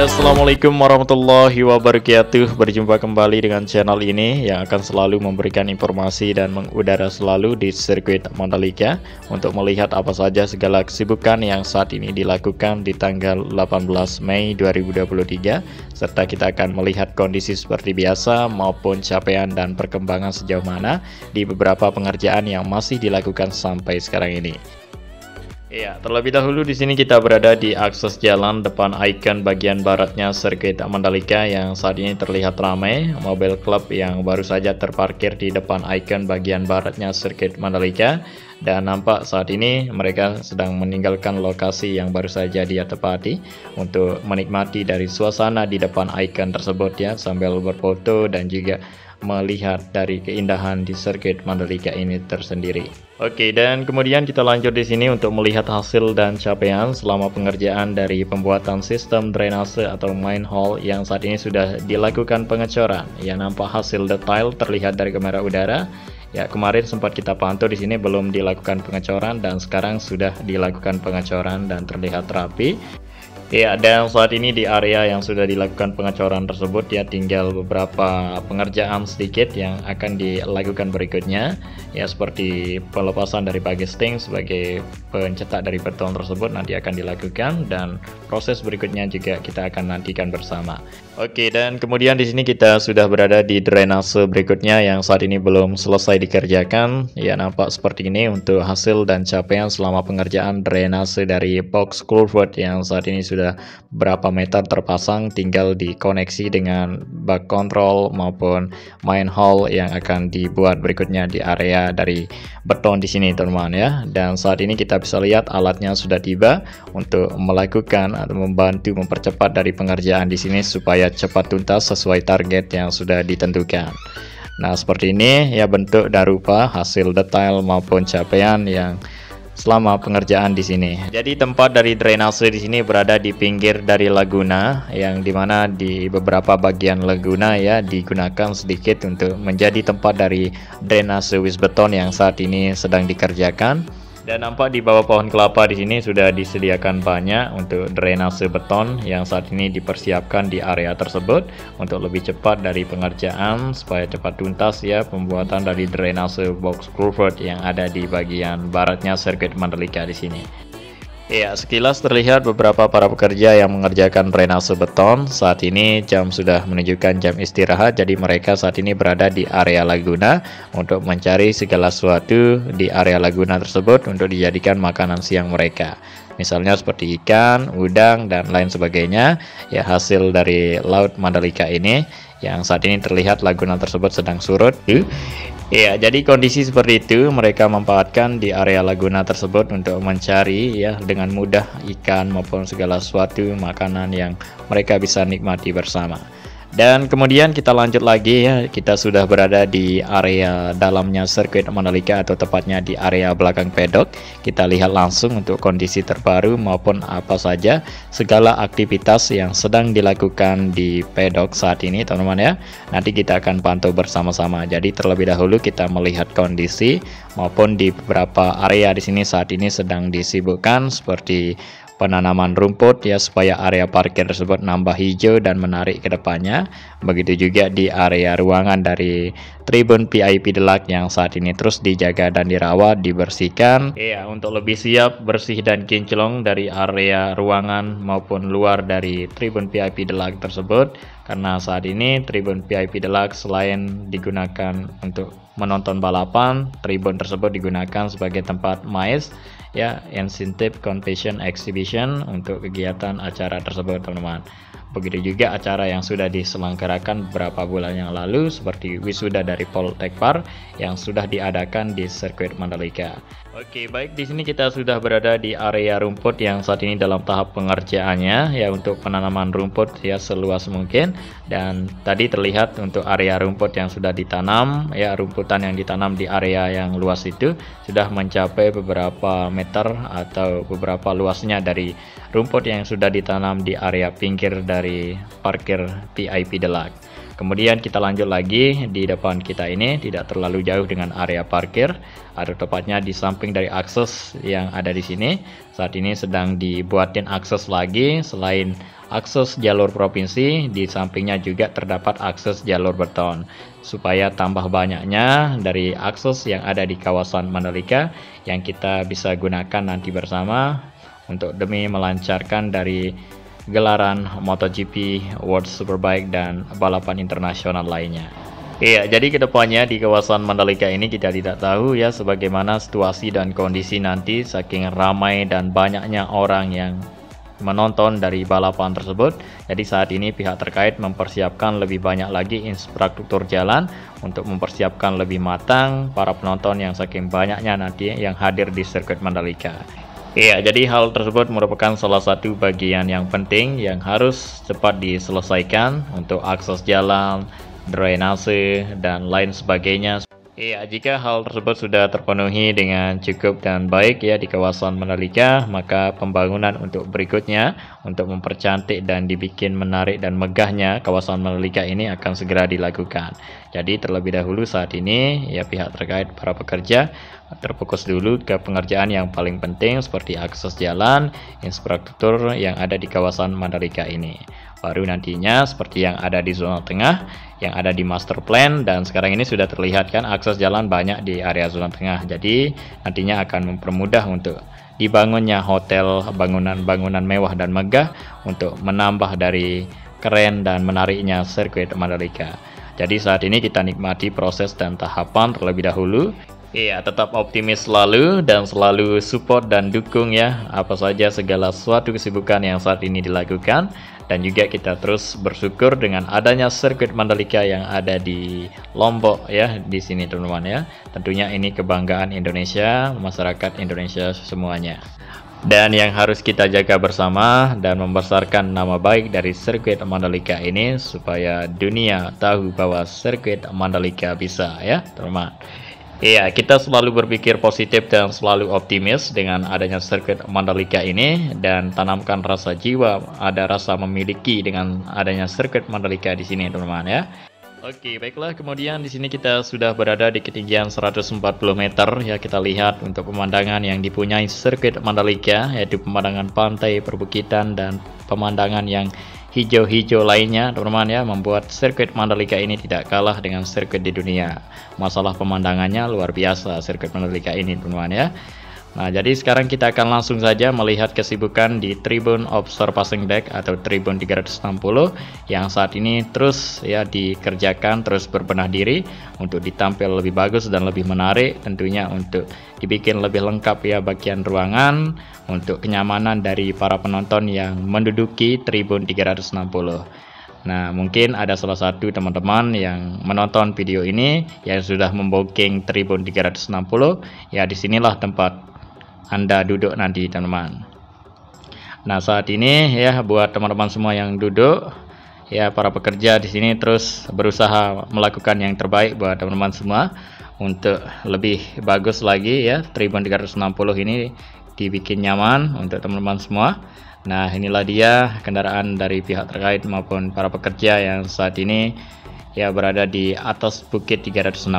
Assalamualaikum warahmatullahi wabarakatuh. Berjumpa kembali dengan channel ini yang akan selalu memberikan informasi dan mengudara selalu di sirkuit Mandalika untuk melihat apa saja segala kesibukan yang saat ini dilakukan di tanggal 18 Mei 2023, serta kita akan melihat kondisi seperti biasa maupun capaian dan perkembangan sejauh mana di beberapa pengerjaan yang masih dilakukan sampai sekarang ini. Ya, terlebih dahulu di sini kita berada di akses jalan depan ikon bagian baratnya sirkuit Mandalika yang saat ini terlihat ramai. Mobil klub yang baru saja terparkir di depan ikon bagian baratnya sirkuit Mandalika, dan nampak saat ini mereka sedang meninggalkan lokasi yang baru saja dia tepati untuk menikmati dari suasana di depan ikon tersebut ya, sambil berfoto dan juga melihat dari keindahan di sirkuit Mandalika ini tersendiri. Oke, dan kemudian kita lanjut di sini untuk melihat hasil dan capaian selama pengerjaan dari pembuatan sistem drainase atau main hall yang saat ini sudah dilakukan pengecoran. Ya, nampak hasil detail terlihat dari kamera udara. Ya, kemarin sempat kita pantau di sini belum dilakukan pengecoran dan sekarang sudah dilakukan pengecoran dan terlihat rapi. Ya, dan saat ini di area yang sudah dilakukan pengecoran tersebut ya, tinggal beberapa pengerjaan sedikit yang akan dilakukan berikutnya ya, seperti pelepasan dari pagesting sebagai pencetak dari beton tersebut nanti akan dilakukan, dan proses berikutnya juga kita akan nantikan bersama. Oke, dan kemudian di sini kita sudah berada di drainase berikutnya yang saat ini belum selesai dikerjakan. Ya, nampak seperti ini untuk hasil dan capaian selama pengerjaan drainase dari box culvert yang saat ini sudah berapa meter terpasang, tinggal dikoneksi dengan bak kontrol maupun main hall yang akan dibuat berikutnya di area dari beton di sini teman-teman ya. Dan saat ini kita bisa lihat alatnya sudah tiba untuk melakukan atau membantu mempercepat dari pengerjaan di sini supaya cepat tuntas sesuai target yang sudah ditentukan. Nah, seperti ini ya bentuk dan rupa hasil detail maupun capaian yang selama pengerjaan di sini. Jadi tempat dari drainase di sini berada di pinggir dari laguna, yang dimana di beberapa bagian laguna ya digunakan sedikit untuk menjadi tempat dari drainase wis beton yang saat ini sedang dikerjakan. Dan nampak di bawah pohon kelapa di sini sudah disediakan banyak untuk drainase beton yang saat ini dipersiapkan di area tersebut untuk lebih cepat dari pengerjaan supaya cepat tuntas ya pembuatan dari drainase box culvert yang ada di bagian baratnya sirkuit Mandalika di sini. Ya, sekilas terlihat beberapa para pekerja yang mengerjakan drainase beton. Saat ini jam sudah menunjukkan jam istirahat, jadi mereka saat ini berada di area laguna untuk mencari segala sesuatu di area laguna tersebut untuk dijadikan makanan siang mereka. Misalnya seperti ikan, udang, dan lain sebagainya. Ya, hasil dari laut Mandalika ini yang saat ini terlihat laguna tersebut sedang surut. Ya, jadi kondisi seperti itu mereka memanfaatkan di area laguna tersebut untuk mencari ya dengan mudah ikan maupun segala sesuatu makanan yang mereka bisa nikmati bersama. Dan kemudian kita lanjut lagi ya, kita sudah berada di area dalamnya sirkuit Mandalika atau tepatnya di area belakang pedok. Kita lihat langsung untuk kondisi terbaru maupun apa saja segala aktivitas yang sedang dilakukan di pedok saat ini teman-teman ya. Nanti kita akan pantau bersama-sama. Jadi terlebih dahulu kita melihat kondisi maupun di beberapa area di sini saat ini sedang disibukkan seperti penanaman rumput ya supaya area parkir tersebut nambah hijau dan menarik ke depannya. Begitu juga di area ruangan dari tribun VIP Deluxe yang saat ini terus dijaga dan dirawat, dibersihkan ya untuk lebih siap, bersih dan kinclong dari area ruangan maupun luar dari tribun VIP Deluxe tersebut. Karena saat ini tribun VIP Deluxe selain digunakan untuk menonton balapan, tribun tersebut digunakan sebagai tempat MICE ya, Incentive Convention Exhibition, untuk kegiatan acara tersebut teman-teman. Begitu juga acara yang sudah diselenggarakan beberapa bulan yang lalu seperti wisuda dari Poltekpar yang sudah diadakan di sirkuit Mandalika. Oke, baik, di sini kita sudah berada di area rumput yang saat ini dalam tahap pengerjaannya ya, untuk penanaman rumput ya seluas mungkin. Dan tadi terlihat untuk area rumput yang sudah ditanam ya, rumputan yang ditanam di area yang luas itu sudah mencapai beberapa meter atau beberapa luasnya dari rumput yang sudah ditanam di area pinggir dari parkir VIP Deluxe. Kemudian kita lanjut lagi di depan kita ini, tidak terlalu jauh dengan area parkir, atau tepatnya di samping dari akses yang ada di sini. Saat ini sedang dibuatin akses lagi. Selain akses jalur provinsi, di sampingnya juga terdapat akses jalur beton, supaya tambah banyaknya dari akses yang ada di kawasan Mandalika yang kita bisa gunakan nanti bersama untuk demi melancarkan dari gelaran MotoGP, World Superbike, dan balapan internasional lainnya. Iya, jadi kedepannya di kawasan Mandalika ini kita tidak tahu ya sebagaimana situasi dan kondisi nanti, saking ramai dan banyaknya orang yang menonton dari balapan tersebut. Jadi saat ini pihak terkait mempersiapkan lebih banyak lagi infrastruktur jalan untuk mempersiapkan lebih matang para penonton yang saking banyaknya nanti yang hadir di sirkuit Mandalika. Iya, jadi hal tersebut merupakan salah satu bagian yang penting yang harus cepat diselesaikan untuk akses jalan, drainase, dan lain sebagainya. Iya, jika hal tersebut sudah terpenuhi dengan cukup dan baik ya di kawasan Mandalika, maka pembangunan untuk berikutnya untuk mempercantik dan dibikin menarik dan megahnya kawasan Mandalika ini akan segera dilakukan. Jadi terlebih dahulu saat ini ya pihak terkait para pekerja terfokus dulu ke pengerjaan yang paling penting seperti akses jalan, infrastruktur yang ada di kawasan Mandalika ini. Baru nantinya seperti yang ada di zona tengah, yang ada di master plan, dan sekarang ini sudah terlihat kan akses jalan banyak di area zona tengah. Jadi nantinya akan mempermudah untuk dibangunnya hotel, bangunan-bangunan mewah dan megah untuk menambah dari keren dan menariknya sirkuit Mandalika. Jadi saat ini kita nikmati proses dan tahapan terlebih dahulu. Iya, tetap optimis selalu dan selalu support dan dukung ya apa saja segala suatu kesibukan yang saat ini dilakukan. Dan juga kita terus bersyukur dengan adanya sirkuit Mandalika yang ada di Lombok ya di sini teman-teman ya. Tentunya ini kebanggaan Indonesia, masyarakat Indonesia semuanya. Dan yang harus kita jaga bersama dan membesarkan nama baik dari sirkuit Mandalika ini supaya dunia tahu bahwa sirkuit Mandalika bisa ya teman-teman. Iya, kita selalu berpikir positif dan selalu optimis dengan adanya sirkuit Mandalika ini dan tanamkan rasa jiwa, ada rasa memiliki dengan adanya sirkuit Mandalika di sini, teman-teman ya. Oke, baiklah. Kemudian di sini kita sudah berada di ketinggian 140 meter ya. Kita lihat untuk pemandangan yang dipunyai sirkuit Mandalika, yaitu pemandangan pantai, perbukitan, dan pemandangan yang hijau-hijau lainnya teman-teman ya, membuat sirkuit Mandalika ini tidak kalah dengan sirkuit di dunia. Masalah pemandangannya luar biasa sirkuit Mandalika ini teman-teman ya. Nah, jadi sekarang kita akan langsung saja melihat kesibukan di Tribun Observation Deck atau Tribun 360 yang saat ini terus ya dikerjakan, terus berbenah diri untuk ditampil lebih bagus dan lebih menarik, tentunya untuk dibikin lebih lengkap ya bagian ruangan untuk kenyamanan dari para penonton yang menduduki Tribun 360. Nah, mungkin ada salah satu teman-teman yang menonton video ini yang sudah membooking Tribun 360, ya disinilah tempat Anda duduk nanti teman-teman. Nah, saat ini ya buat teman-teman semua yang duduk ya, para pekerja di sini terus berusaha melakukan yang terbaik buat teman-teman semua untuk lebih bagus lagi ya. Tribun 360 ini dibikin nyaman untuk teman-teman semua. Nah, inilah dia kendaraan dari pihak terkait maupun para pekerja yang saat ini ya berada di atas bukit 360.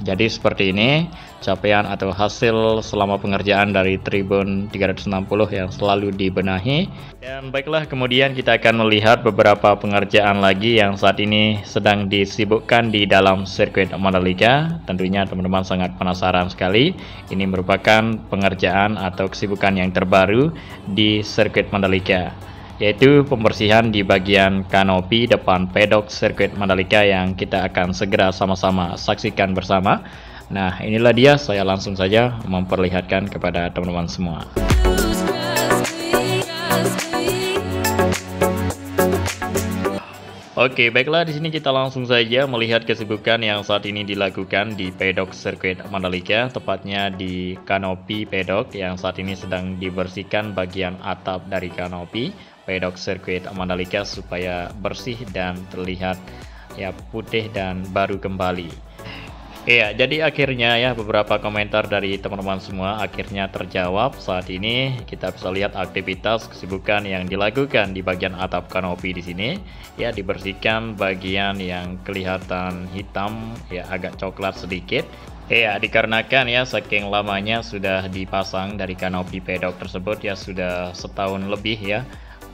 Jadi seperti ini capaian atau hasil selama pengerjaan dari Tribun 360 yang selalu dibenahi. Dan baiklah, kemudian kita akan melihat beberapa pengerjaan lagi yang saat ini sedang disibukkan di dalam sirkuit Mandalika. Tentunya teman-teman sangat penasaran sekali. Ini merupakan pengerjaan atau kesibukan yang terbaru di sirkuit Mandalika, yaitu pembersihan di bagian kanopi depan pedok sirkuit Mandalika yang kita akan segera sama-sama saksikan bersama. Nah, inilah dia, saya langsung saja memperlihatkan kepada teman-teman semua. Oke, baiklah, di sini kita langsung saja melihat kesibukan yang saat ini dilakukan di pedok sirkuit Mandalika, tepatnya di kanopi pedok yang saat ini sedang dibersihkan bagian atap dari kanopi pedok sirkuit Mandalika supaya bersih dan terlihat ya putih dan baru kembali. Iya, jadi akhirnya ya beberapa komentar dari teman-teman semua akhirnya terjawab. Saat ini kita bisa lihat aktivitas kesibukan yang dilakukan di bagian atap kanopi di sini. Ya, dibersihkan bagian yang kelihatan hitam ya agak coklat sedikit. Iya, dikarenakan ya saking lamanya sudah dipasang dari kanopi pedok tersebut ya sudah setahun lebih ya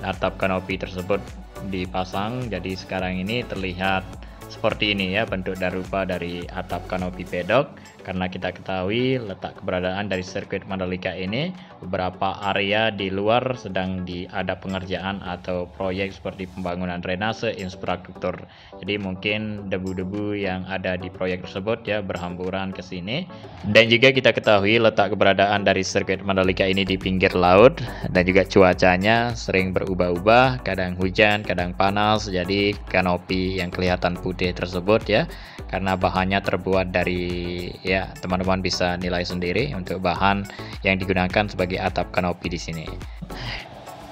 atap kanopi tersebut dipasang. Jadi sekarang ini terlihat seperti ini ya bentuk dan rupa dari atap kanopi pedok, karena kita ketahui letak keberadaan dari sirkuit Mandalika ini beberapa area di luar sedang ada pengerjaan atau proyek seperti pembangunan drainase infrastruktur. Jadi mungkin debu-debu yang ada di proyek tersebut ya berhamburan ke sini. Dan juga kita ketahui letak keberadaan dari sirkuit Mandalika ini di pinggir laut, dan juga cuacanya sering berubah-ubah, kadang hujan, kadang panas. Jadi kanopi yang kelihatan putih tersebut ya karena bahannya terbuat dari ya teman-teman bisa nilai sendiri untuk bahan yang digunakan sebagai atap kanopi di sini.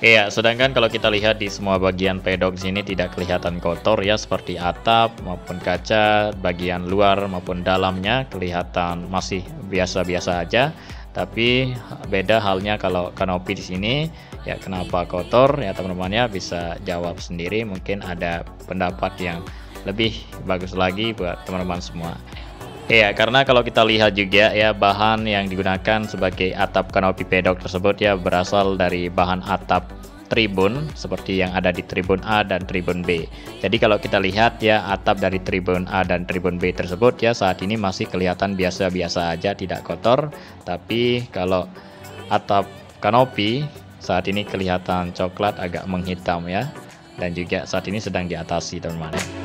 Iya, sedangkan kalau kita lihat di semua bagian pedok sini tidak kelihatan kotor ya, seperti atap maupun kaca, bagian luar maupun dalamnya kelihatan masih biasa-biasa aja. Tapi beda halnya kalau kanopi di sini ya, kenapa kotor ya teman-teman ya, bisa jawab sendiri, mungkin ada pendapat yang lebih bagus lagi buat teman-teman semua. Iya, karena kalau kita lihat juga ya bahan yang digunakan sebagai atap kanopi pedok tersebut ya berasal dari bahan atap tribun seperti yang ada di tribun A dan tribun B. Jadi kalau kita lihat ya atap dari tribun A dan tribun B tersebut ya saat ini masih kelihatan biasa-biasa aja, tidak kotor. Tapi kalau atap kanopi saat ini kelihatan coklat agak menghitam ya, dan juga saat ini sedang diatasi teman-teman.